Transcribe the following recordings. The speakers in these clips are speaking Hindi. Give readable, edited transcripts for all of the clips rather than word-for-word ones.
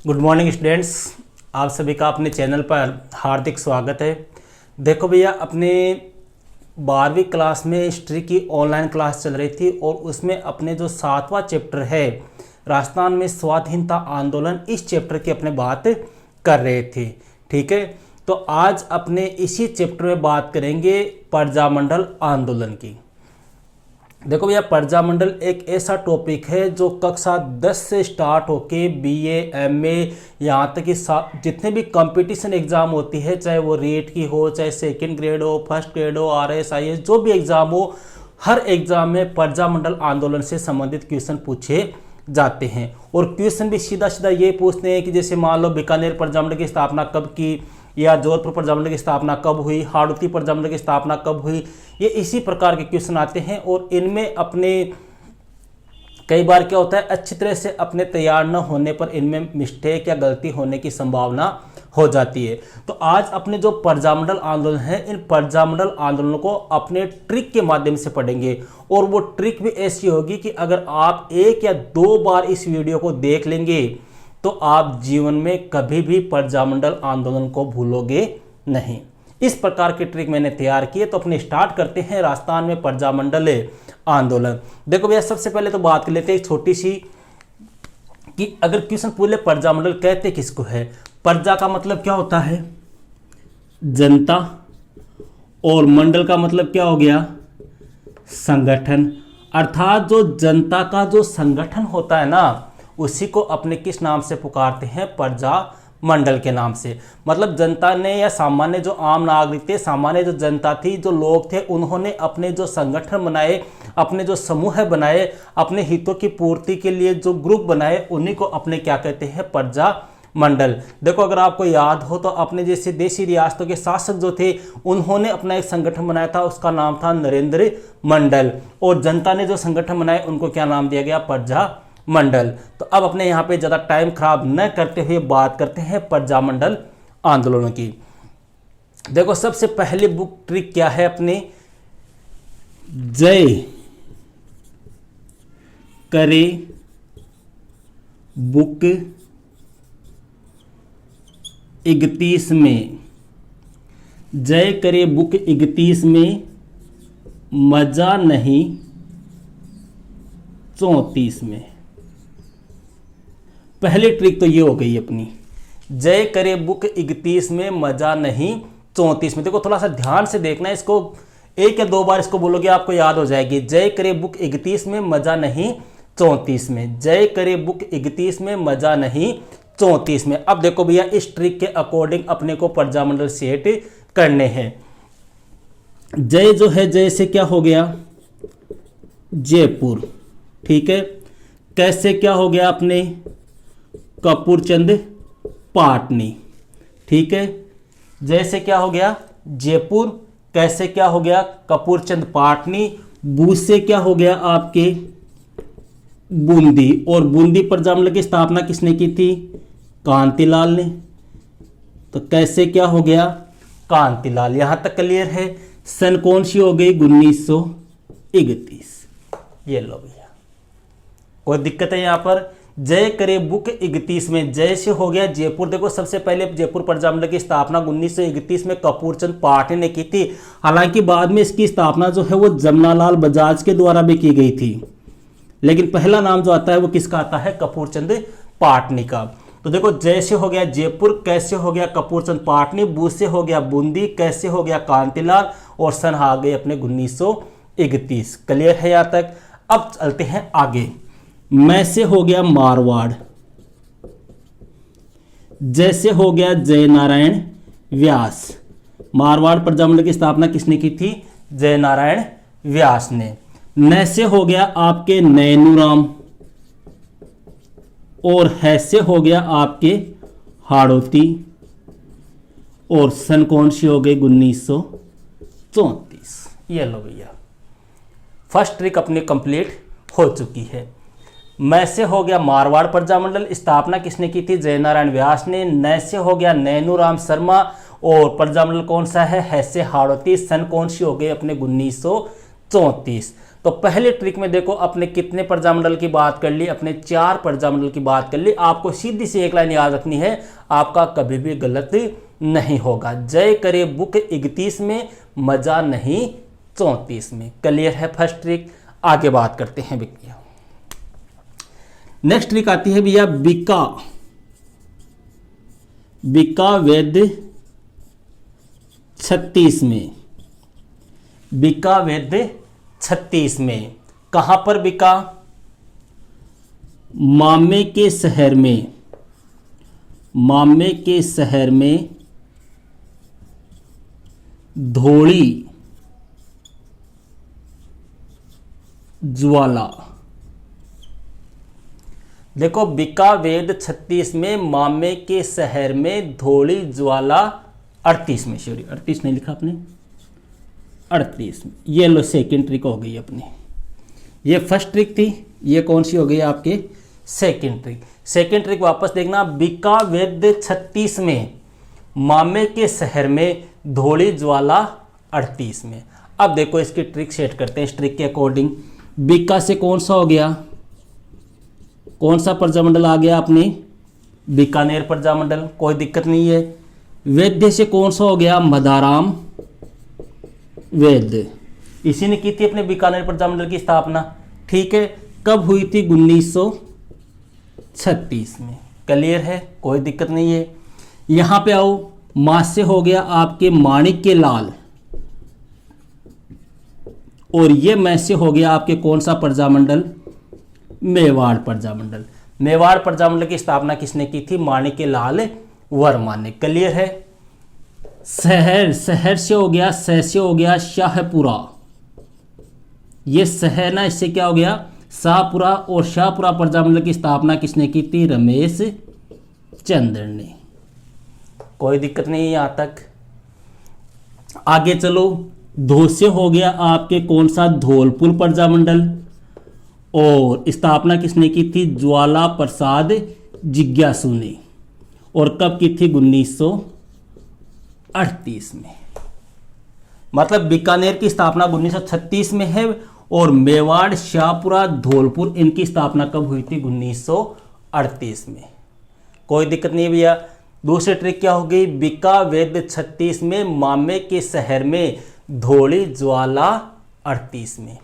गुड मॉर्निंग स्टूडेंट्स, आप सभी का अपने चैनल पर हार्दिक स्वागत है। देखो भैया, अपने 12वीं क्लास में हिस्ट्री की ऑनलाइन क्लास चल रही थी और उसमें अपने जो 7वां चैप्टर है राजस्थान में स्वाधीनता आंदोलन, इस चैप्टर की अपने बात कर रहे थे। ठीक है, तो आज अपने इसी चैप्टर में बात करेंगे प्रजामंडल आंदोलन की। देखो भैया, प्रजामंडल एक ऐसा टॉपिक है जो कक्षा 10 से स्टार्ट होके बीए, एमए, यहाँ तक कि जितने भी कंपटीशन एग्जाम होती है, चाहे वो रीट की हो, चाहे सेकंड ग्रेड हो, फर्स्ट ग्रेड हो, आरएस, आईएएस, जो भी एग्जाम हो, हर एग्जाम में प्रजामंडल आंदोलन से संबंधित क्वेश्चन पूछे जाते हैं। और क्वेश्चन भी सीधा सीधा ये पूछते हैं कि जैसे मान लो बीकानेर प्रजामंडल की स्थापना कब की, या जोधपुर प्रजामंडल की स्थापना कब हुई, हाड़ौती प्रजामंडल की स्थापना कब हुई, ये इसी प्रकार के क्वेश्चन आते हैं। और इनमें अपने कई बार क्या होता है, अच्छी तरह से अपने तैयार न होने पर इनमें मिस्टेक या गलती होने की संभावना हो जाती है। तो आज अपने जो प्रजामंडल आंदोलन है, इन प्रजामंडल आंदोलनों को अपने ट्रिक के माध्यम से पढ़ेंगे। और वो ट्रिक भी ऐसी होगी कि अगर आप 1 या 2 बार इस वीडियो को देख लेंगे तो आप जीवन में कभी भी प्रजामंडल आंदोलन को भूलोगे नहीं। इस प्रकार की ट्रिक मैंने तैयार की है। तो अपने स्टार्ट करते हैं राजस्थान में प्रजामंडल आंदोलन। देखो भैया, सबसे पहले तो बात कर लेते हैं एक छोटी सी कि अगर क्वेश्चन पूरे प्रजामंडल कहते किसको है। प्रजा का मतलब क्या होता है? जनता। और मंडल का मतलब क्या हो गया? संगठन। अर्थात जो जनता का जो संगठन होता है ना, उसी को अपने किस नाम से पुकारते हैं? प्रजा मंडल के नाम से। मतलब जनता ने या सामान्य जो आम नागरिक थे, सामान्य जो जनता थी, जो लोग थे, उन्होंने अपने जो संगठन बनाए, अपने जो समूह बनाए, अपने हितों की पूर्ति के लिए जो ग्रुप बनाए, उन्हीं को अपने क्या कहते हैं? प्रजा मंडल। देखो, अगर आपको याद हो तो अपने जैसे देशी रियासतों के शासक जो थे, उन्होंने अपना एक संगठन बनाया था, उसका नाम था नरेंद्र मंडल। और जनता ने जो संगठन बनाए, उनको क्या नाम दिया गया? प्रजा मंडल। तो अब अपने यहाँ पे ज़्यादा टाइम खराब न करते हुए बात करते हैं प्रजामंडल आंदोलनों की। देखो, सबसे पहले बुक ट्रिक क्या है अपने? जय करे बुक 31 में, जय करे बुक 31 में, मजा नहीं 34 में। पहली ट्रिक तो ये हो गई अपनी, जय करे बुक 31 में, मजा नहीं 34 में। देखो, थोड़ा सा ध्यान से देखना, इसको 1 या 2 बार इसको बोलोगे आपको याद हो जाएगी। जय करे बुक 31 में, मजा नहीं 34 में। जय करे बुक 31 में, मजा नहीं 34 में। अब देखो भैया, इस ट्रिक के अकॉर्डिंग अपने को प्रजामंडल सेट करने हैं। जय जो है, जय से क्या हो गया? जयपुर। ठीक है, कैसे क्या हो गया अपने? कपूरचंद पाटनी। ठीक है, जैसे क्या हो गया? जयपुर। कैसे क्या हो गया? कपूरचंद पाटनी। बू से क्या हो गया आपके? बूंदी। और बूंदी प्रजामंडल की स्थापना किसने की थी? कांतिलाल ने। तो कैसे क्या हो गया? कांतिलाल। यहां तक क्लियर है। सन कौन सी हो गई? 1931। ये लो भैया, कोई दिक्कत है यहाँ पर? जय करे बुक 31 में, जय से हो गया जयपुर। देखो, सबसे पहले जयपुर प्रजामंडल की स्थापना 1931 में कपूरचंद पाटनी ने की थी। हालांकि बाद में इसकी स्थापना जो है वो जमनालाल बजाज के द्वारा भी की गई थी, लेकिन पहला नाम जो आता है वो किसका आता है? कपूरचंद पाटनी का। तो देखो, जय से हो गया जयपुर, कैसे हो गया? कपूरचंद पाटनी। बू से हो गया बूंदी, कैसे हो गया? कांतिलाल। और सन आ गए अपने 1931। क्लियर है यहाँ तक? अब चलते हैं आगे। मैं से हो गया मारवाड़। जैसे हो गया जय नारायण व्यास। मारवाड़ प्रजामंडल की स्थापना किसने की थी? जय नारायण व्यास ने। न से हो गया आपके नैनूराम। और है से हो गया आपके हाड़ौती। और सन कौन सी हो गई? 1934। ये लो भैया, फर्स्ट ट्रिक अपनी कंप्लीट हो चुकी है। मैं से हो गया मारवाड़ प्रजामंडल, स्थापना किसने की थी? जयनारायण व्यास ने। न से हो गया नैनूराम शर्मा। और प्रजामंडल कौन सा है? से हाड़ौती। सन कौन सी हो गई अपने? 1934। तो पहले ट्रिक में देखो अपने कितने प्रजामंडल की बात कर ली, अपने 4 प्रजामंडल की बात कर ली। आपको सीधी सी एक लाइन याद रखनी है, आपका कभी भी गलत नहीं होगा। जय करे बुक 31 में, मजा नहीं 34 में। क्लियर है फर्स्ट ट्रिक। आगे बात करते हैं भैया। नेक्स्ट ट्रिक आती है भैया बिका वेद 36 में। बिका वेद 36 में कहां पर बिका? मामे के शहर में। मामे के शहर में धोड़ी ज्वाला। देखो बिका वेद 36 में, मामे के शहर में धोड़ी ज्वाला 38 में, सॉरी 38 नहीं लिखा आपने, 38 में। ये लो सेकेंड ट्रिक हो गई अपनी। ये फर्स्ट ट्रिक थी, ये कौन सी हो गई आपके? Second trick. सेकेंड ट्रिक वापस देखना, बिका वेद 36 में, मामे के शहर में धोड़ी ज्वाला 38 में। अब देखो इसकी ट्रिक सेट करते हैं इस ट्रिक के अकॉर्डिंग। बिका से कौन सा हो गया, कौन सा प्रजामंडल आ गया अपने? बीकानेर प्रजामंडल, कोई दिक्कत नहीं है। वैद्य से कौन सा हो गया? मदाराम वैद्य। इसी ने की थी अपने बीकानेर प्रजामंडल की स्थापना। ठीक है, कब हुई थी? 1936 में। क्लियर है, कोई दिक्कत नहीं है। यहां पे आओ, मां से हो गया आपके माणिक्य लाल, और ये मैं से हो गया आपके कौन सा प्रजामंडल? मेवाड़ प्रजामंडल। मेवाड़ प्रजामंडल की स्थापना किसने की थी? माणिक्य लाल वर्मा ने। क्लियर है। शहर से हो गया, से हो गया शाहपुरा। ये शहर ना, इससे क्या हो गया? शाहपुरा। और शाहपुरा प्रजामंडल की स्थापना किसने की थी? रमेश चंद्र ने। कोई दिक्कत नहीं है यहां तक। आगे चलो, धो से हो गया आपके कौन सा? धौलपुर प्रजामंडल। और स्थापना किसने की थी? ज्वाला प्रसाद जिज्ञासु ने। और कब की थी? 1938 में। मतलब बीकानेर की स्थापना 1936 में है, और मेवाड़, शाहपुरा, धौलपुर इनकी स्थापना कब हुई थी? 1938 में। कोई दिक्कत नहीं भैया। दूसरी ट्रिक क्या हो गई? बिका वेद 36 में, मामे के शहर में धोड़ी ज्वाला 38 में।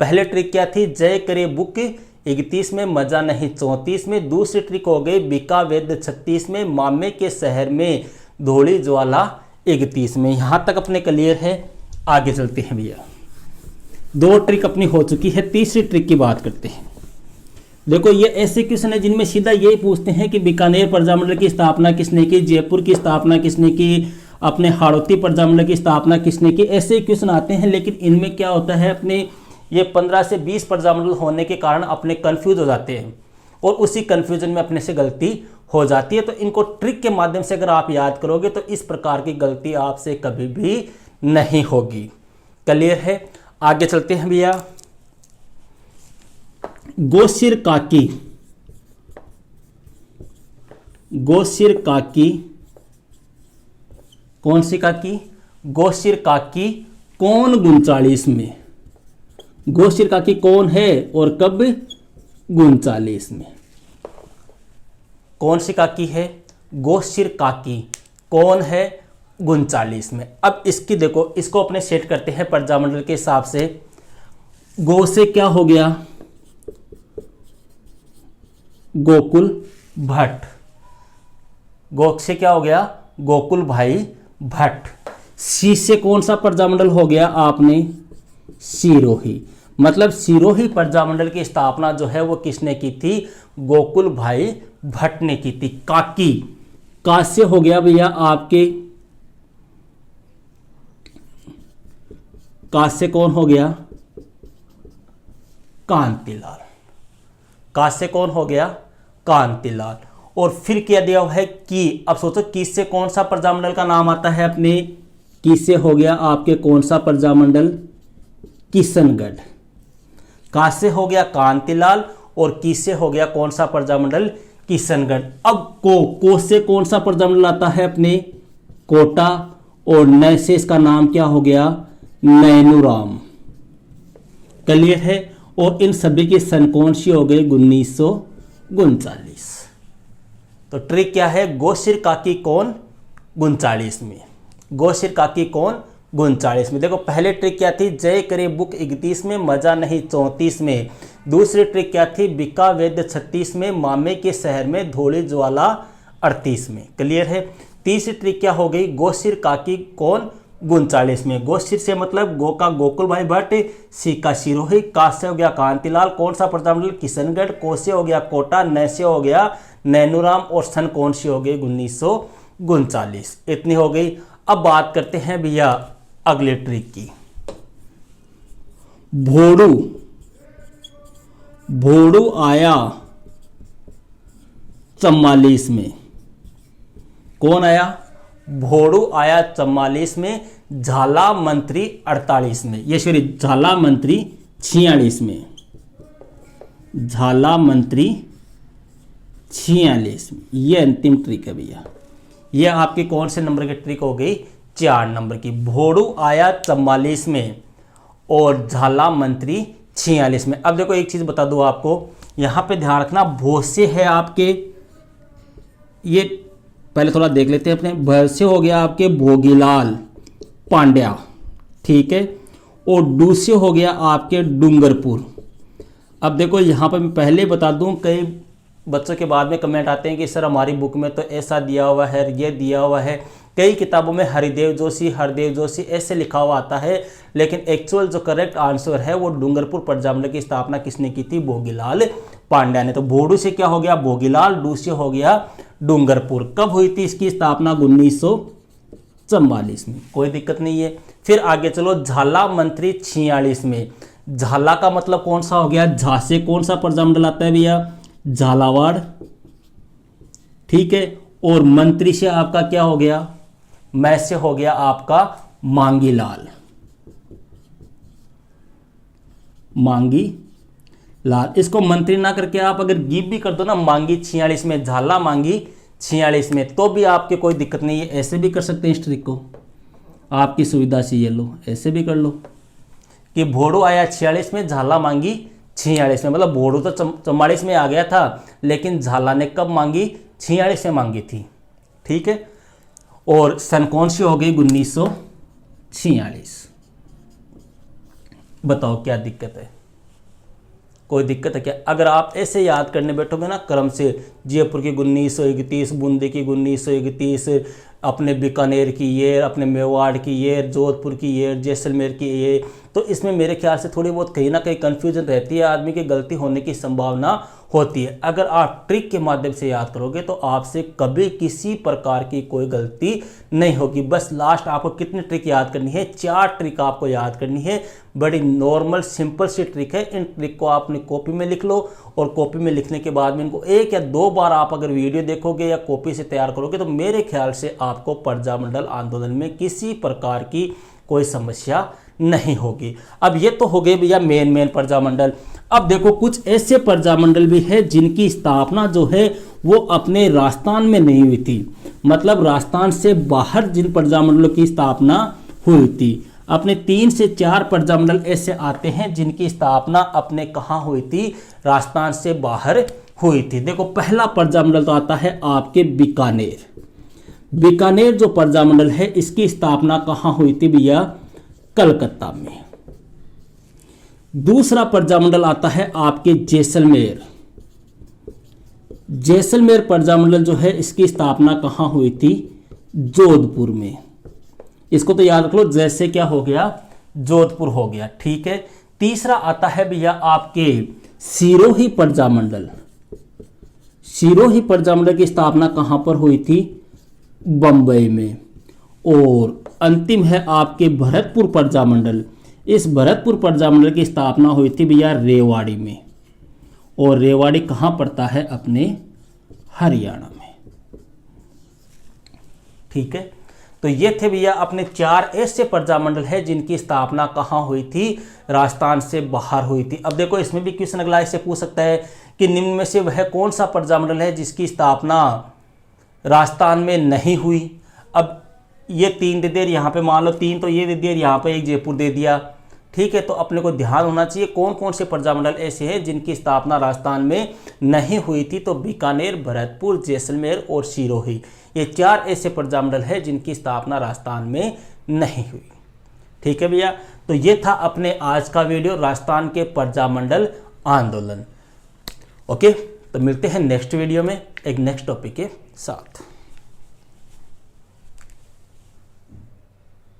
पहले ट्रिक क्या थी? जय करे बुक 31 में, मजा नहीं 34 में। दूसरी ट्रिक हो गई बिका वेद 36 में, मामे के शहर में धोड़ी ज्वाला 31 में। यहां तक अपने क्लियर है। आगे चलते हैं भैया। 2 ट्रिक अपनी हो चुकी है, तीसरी ट्रिक की बात करते हैं। देखो ये ऐसे क्वेश्चन है जिनमें सीधा यही पूछते हैं कि बीकानेर प्रजामंडल की स्थापना किसने की, जयपुर की स्थापना किसने की, अपने हाड़ौती प्रजामंडल की स्थापना किसने की। ऐसे क्वेश्चन आते हैं, लेकिन इनमें क्या होता है, अपने ये 15 से 20 प्रजामंडल होने के कारण अपने कंफ्यूज हो जाते हैं, और उसी कंफ्यूजन में अपने से गलती हो जाती है। तो इनको ट्रिक के माध्यम से अगर आप याद करोगे तो इस प्रकार की गलती आपसे कभी भी नहीं होगी। क्लियर है। आगे चलते हैं भैया। गोसिर काकी। गोसिर काकी, कौन सी काकी? गोसिर काकी कौन 39 में। गोसिर काकी कौन है और कब? 39 में। कौन सी काकी है? गोसिर काकी कौन है? 39 में। अब इसकी देखो, इसको अपने सेट करते हैं प्रजामंडल के हिसाब से। गो से क्या हो गया? गोकुल भट्ट। गो से क्या हो गया? गोकुल भाई भट्ट। सी से कौन सा प्रजामंडल हो गया आपने? सिरोही। मतलब सिरोही प्रजामंडल की स्थापना जो है वो किसने की थी? गोकुल भाई भट्ट ने की थी। काकी, का से हो गया भैया आपके, का से कौन हो गया? कांतिलाल। का से कौन हो गया? कांतिलाल। और फिर क्या दिया हुआ है? की। अब सोचो की से कौन सा प्रजामंडल का नाम आता है अपने? की से हो गया आपके कौन सा प्रजामंडल? किशनगढ़। का से हो गया कांतिलाल, और की से हो गया कौन सा प्रजामंडल? किशनगढ़। अब को से कौन सा प्रजामंडल आता है अपने? कोटा। और न से इसका नाम क्या हो गया? नैनूराम। क्लियर है। और इन सभी की सन कौन सी हो गई? 1939। तो ट्रिक क्या है? गोशिर काकी कौन? 39 में। गोशिर काकी कौन? 39 में। देखो पहले ट्रिक क्या थी? जय करे बुक 31 में, मजा नहीं 34 में। दूसरी ट्रिक क्या थी? बिका वेद 36 में, मामे के शहर में धोली ज्वाला 38 में। क्लियर है। तीसरी ट्रिक क्या हो गई? गोशिर काकी कौन? 39 में। गोशिर से मतलब गो का गोकुल भाई भट्ट, सी का सिरोही, का से हो गया कांतिलाल, कौन सा प्रजामंडल? किशनगढ़, को से हो गया कोटा, न से हो गया नैनूराम, और सन कौन सी हो गई? 1939। इतनी हो गई। अब बात करते हैं भैया अगले ट्रिक की। भोड़ू, भोड़ू आया 44 में। कौन आया? भोड़ू आया 44 में। झाला मंत्री 48 में। ये सॉरी, झाला मंत्री 46 में। झाला मंत्री 46 में। ये अंतिम ट्रिक है भैया। ये आपकी कौन से नंबर की ट्रिक हो गई? 4 नंबर की। भोड़ू आया 44 में और झाला मंत्री 46 में। अब देखो एक चीज बता दूं आपको, यहां पे ध्यान रखना, भोसे है आपके, ये पहले थोड़ा देख लेते हैं अपने। भोसे हो गया आपके भोगीलाल पांड्या, ठीक है। और डूसे हो गया आपके डूंगरपुर। अब देखो यहां पर मैं पहले बता दूं, कई बच्चों के बाद में कमेंट आते हैं कि सर हमारी बुक में तो ऐसा दिया हुआ है, ये दिया हुआ है। कई किताबों में हरिदेव जोशी ऐसे लिखा हुआ आता है, लेकिन एक्चुअल जो करेक्ट आंसर है वो डूंगरपुर प्रजामंडल की स्थापना किसने की थी? भोगीलाल पांड्या ने। तो भोड़ू से क्या हो गया? भोगीलाल, डूसे हो गया डूंगरपुर। कब हुई थी इसकी स्थापना? 1944 में। कोई दिक्कत नहीं है। फिर आगे चलो, झाला मंत्री 46 में। झाला का मतलब कौन सा हो गया? झा से कौन सा प्रजामंडल आता है भैया? झालावाड़, ठीक है। और मंत्री से आपका क्या हो गया? मैं से हो गया आपका मांगीलाल, मांगी लाल। इसको मंत्री ना करके आप अगर गिव भी कर दो ना, मांगी 46 में, झाला मांगी 46 में, तो भी आपके कोई दिक्कत नहीं है। ऐसे भी कर सकते हैं इस ट्रिक को, आपकी सुविधा से। ये लो, ऐसे भी कर लो कि भोड़ू आया 46 में, झाला मांगी 46 में। मतलब भोड़ू तो 44 में आ गया था, लेकिन झाला ने कब मांगी? 46 में मांगी थी, ठीक है। और सन कौन सी हो गई? 1946। बताओ क्या दिक्कत है? कोई दिक्कत है क्या? अगर आप ऐसे याद करने बैठोगे ना क्रम से, जयपुर की 1931, बूंदी की 1931, अपने बीकानेर की ये, अपने मेवाड़ की ये, जोधपुर की ये, जैसलमेर की ये, तो इसमें मेरे ख्याल से थोड़ी बहुत कहीं ना कहीं कन्फ्यूजन रहती है, आदमी की गलती होने की संभावना होती है। अगर आप ट्रिक के माध्यम से याद करोगे तो आपसे कभी किसी प्रकार की कोई गलती नहीं होगी। बस लास्ट आपको कितनी ट्रिक याद करनी है? 4 ट्रिक आपको याद करनी है। बड़ी नॉर्मल सिंपल सी ट्रिक है। इन ट्रिक को आपने कॉपी में लिख लो, और कॉपी में लिखने के बाद में इनको 1 या 2 बार आप अगर वीडियो देखोगे या कॉपी से तैयार करोगे, तो मेरे ख्याल से आपको प्रजामंडल आंदोलन में किसी प्रकार की कोई समस्या नहीं होगी। अब ये तो हो गए भैया मेन प्रजामंडल। अब देखो कुछ ऐसे प्रजामंडल भी है जिनकी स्थापना जो है वो अपने राजस्थान में नहीं हुई थी। मतलब राजस्थान से बाहर जिन प्रजामंडलों की स्थापना हुई थी। अपने 3 से 4 प्रजामंडल ऐसे आते हैं जिनकी स्थापना अपने कहाँ हुई थी? राजस्थान से बाहर हुई थी। देखो पहला प्रजामंडल तो आता है आपके बीकानेर। बीकानेर जो प्रजामंडल है इसकी स्थापना कहाँ हुई थी भैया? कलकत्ता में। दूसरा प्रजामंडल आता है आपके जैसलमेर। जैसलमेर प्रजामंडल जो है इसकी स्थापना कहाँ हुई थी? जोधपुर में। इसको तो याद रख लो, जैसे क्या हो गया? जोधपुर हो गया, ठीक है। तीसरा आता है भैया आपके सिरोही प्रजामंडल। सिरोही प्रजामंडल की स्थापना कहां पर हुई थी? बंबई में। और अंतिम है आपके भरतपुर प्रजामंडल। इस भरतपुर प्रजामंडल की स्थापना हुई थी भैया रेवाड़ी में। और रेवाड़ी कहां पड़ता है? अपने हरियाणा में, ठीक है। तो ये थे भैया अपने 4 ऐसे प्रजामंडल है जिनकी स्थापना कहाँ हुई थी? राजस्थान से बाहर हुई थी। अब देखो इसमें भी क्वेश्चन अगला इससे पूछ सकता है कि निम्न में से वह कौन सा प्रजामंडल है जिसकी स्थापना राजस्थान में नहीं हुई? अब ये 3 दे दिया, यहाँ पे मान लो 3 तो ये दे दिया, यहाँ पे 1 जयपुर दे दिया, ठीक है, तो अपने को ध्यान होना चाहिए कौन कौन से प्रजामंडल ऐसे हैं जिनकी स्थापना राजस्थान में नहीं हुई थी। तो बीकानेर, भरतपुर, जैसलमेर और सिरोही, ये 4 ऐसे प्रजामंडल हैं जिनकी स्थापना राजस्थान में नहीं हुई। ठीक है भैया, तो ये था अपने आज का वीडियो, राजस्थान के प्रजामंडल आंदोलन। ओके, तो मिलते हैं नेक्स्ट वीडियो में एक नेक्स्ट टॉपिक के साथ।